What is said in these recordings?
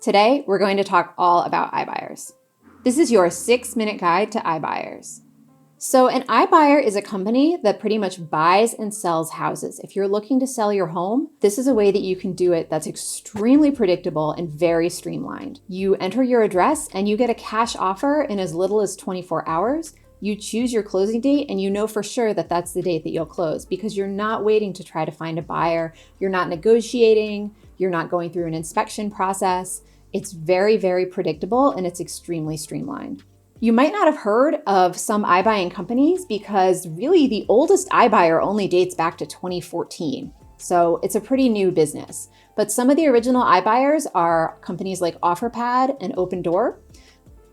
Today, we're going to talk all about iBuyers. This is your 6-minute guide to iBuyers. So an iBuyer is a company that pretty much buys and sells houses. If you're looking to sell your home, this is a way that you can do it that's extremely predictable and very streamlined. You enter your address and you get a cash offer in as little as 24 hours. You choose your closing date and you know for sure that that's the date that you'll close because you're not waiting to try to find a buyer. You're not negotiating. You're not going through an inspection process. It's very, very predictable and it's extremely streamlined. You might not have heard of some iBuying companies because really the oldest iBuyer only dates back to 2014. So it's a pretty new business. But some of the original iBuyers are companies like OfferPad and Opendoor.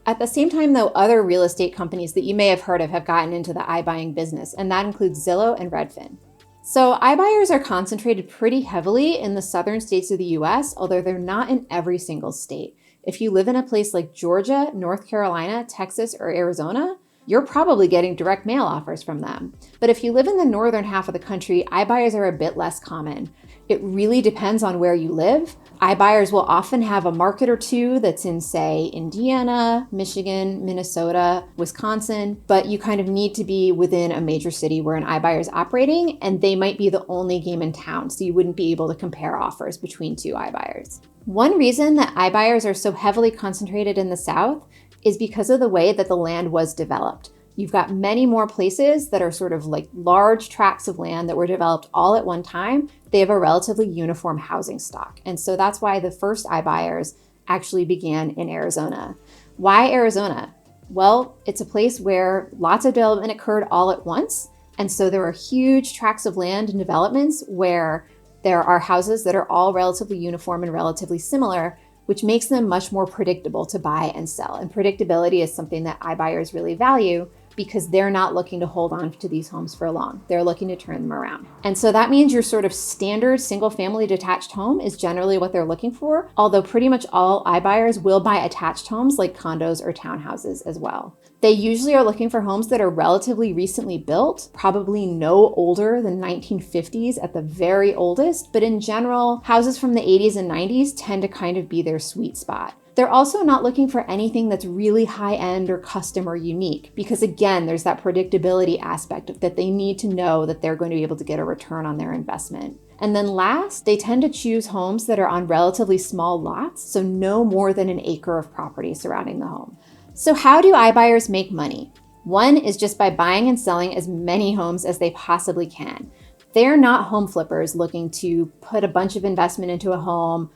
At the same time, though, other real estate companies that you may have heard of have gotten into the iBuying business, and that includes Zillow and Redfin. So iBuyers are concentrated pretty heavily in the southern states of the US, although they're not in every single state. If you live in a place like Georgia, North Carolina, Texas, or Arizona, you're probably getting direct mail offers from them. But if you live in the northern half of the country, iBuyers are a bit less common. It really depends on where you live. iBuyers will often have a market or two that's in, say, Indiana, Michigan, Minnesota, Wisconsin, but you kind of need to be within a major city where an iBuyer is operating, and they might be the only game in town, so you wouldn't be able to compare offers between two iBuyers. One reason that iBuyers are so heavily concentrated in the South is because of the way that the land was developed. You've got many more places that are sort of like large tracts of land that were developed all at one time. They have a relatively uniform housing stock. And so that's why the first iBuyers actually began in Arizona. Why Arizona? Well, it's a place where lots of development occurred all at once. And so there are huge tracts of land and developments where there are houses that are all relatively uniform and relatively similar, which makes them much more predictable to buy and sell. And predictability is something that iBuyers really value because they're not looking to hold on to these homes for long. They're looking to turn them around. And so that means your sort of standard single-family detached home is generally what they're looking for, although pretty much all iBuyers will buy attached homes like condos or townhouses as well. They usually are looking for homes that are relatively recently built, probably no older than 1950s at the very oldest, but in general, houses from the 80s and 90s tend to kind of be their sweet spot. They're also not looking for anything that's really high-end or custom or unique because, again, there's that predictability aspect of that they need to know that they're going to be able to get a return on their investment. And then last, they tend to choose homes that are on relatively small lots, so no more than an acre of property surrounding the home. So how do iBuyers make money? One is just by buying and selling as many homes as they possibly can. They're not home flippers looking to put a bunch of investment into a home,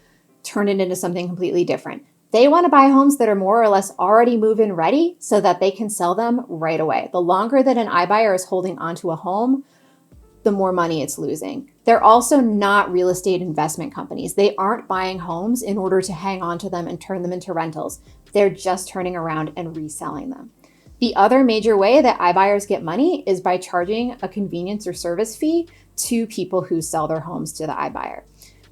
turn it into something completely different. They want to buy homes that are more or less already move-in ready so that they can sell them right away. The longer that an iBuyer is holding onto a home, the more money it's losing. They're also not real estate investment companies. They aren't buying homes in order to hang on to them and turn them into rentals. They're just turning around and reselling them. The other major way that iBuyers get money is by charging a convenience or service fee to people who sell their homes to the iBuyer.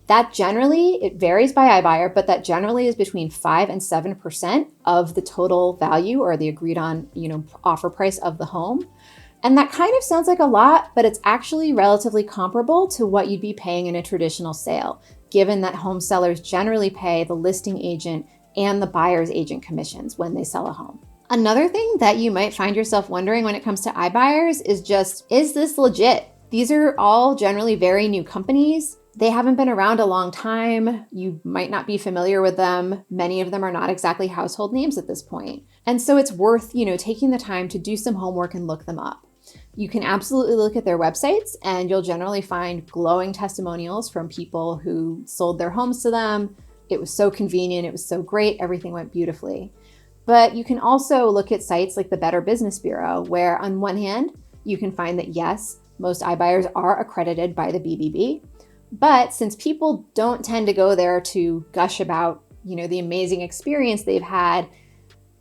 That generally, it varies by iBuyer, but that generally is between 5 and 7% of the total value or the agreed on, offer price of the home. And that kind of sounds like a lot, but it's actually relatively comparable to what you'd be paying in a traditional sale, given that home sellers generally pay the listing agent and the buyer's agent commissions when they sell a home. Another thing that you might find yourself wondering when it comes to iBuyers is just, is this legit? These are all generally very new companies. They haven't been around a long time. You might not be familiar with them. Many of them are not exactly household names at this point. And so it's worth, taking the time to do some homework and look them up. You can absolutely look at their websites and you'll generally find glowing testimonials from people who sold their homes to them. It was so convenient. It was so great. Everything went beautifully. But you can also look at sites like the Better Business Bureau, where on one hand, you can find that yes, most iBuyers are accredited by the BBB. But since people don't tend to go there to gush about, the amazing experience they've had,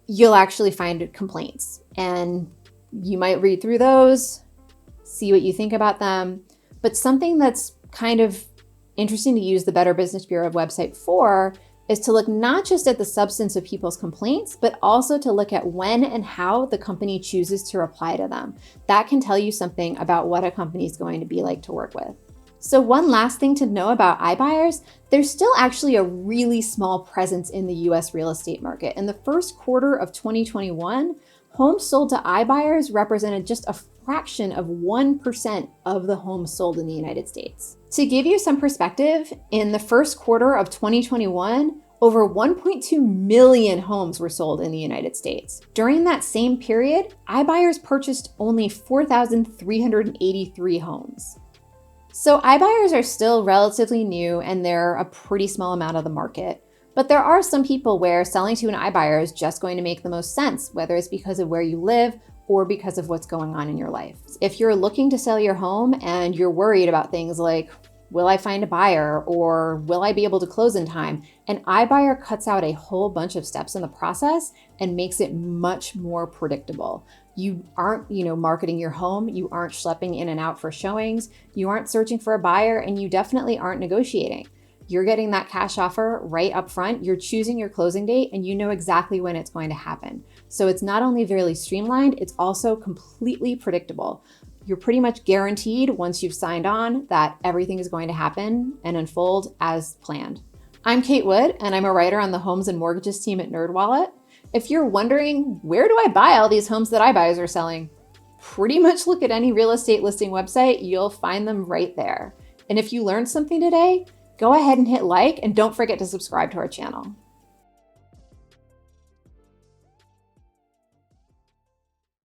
you'll actually find complaints. And you might read through those, see what you think about them. But something that's kind of interesting to use the Better Business Bureau website for is to look not just at the substance of people's complaints, but also to look at when and how the company chooses to reply to them. That can tell you something about what a company is going to be like to work with. So one last thing to know about iBuyers, there's still actually a really small presence in the US real estate market. In the first quarter of 2021, homes sold to iBuyers represented just a fraction of 1% of the homes sold in the United States. To give you some perspective, in the first quarter of 2021, over 1.2 million homes were sold in the United States. During that same period, iBuyers purchased only 4,383 homes. So iBuyers are still relatively new and they're a pretty small amount of the market. But there are some people where selling to an iBuyer is just going to make the most sense, whether it's because of where you live or because of what's going on in your life. If you're looking to sell your home and you're worried about things like, will I find a buyer or will I be able to close in time? An iBuyer cuts out a whole bunch of steps in the process and makes it much more predictable. You aren't, marketing your home. You aren't schlepping in and out for showings. You aren't searching for a buyer, and you definitely aren't negotiating. You're getting that cash offer right up front. You're choosing your closing date and you know exactly when it's going to happen. So it's not only very streamlined, it's also completely predictable. You're pretty much guaranteed once you've signed on that everything is going to happen and unfold as planned. I'm Kate Wood, and I'm a writer on the Homes and Mortgages team at NerdWallet. If you're wondering, where do I buy all these homes that iBuyers are selling? Pretty much look at any real estate listing website, you'll find them right there. And if you learned something today, go ahead and hit like and don't forget to subscribe to our channel.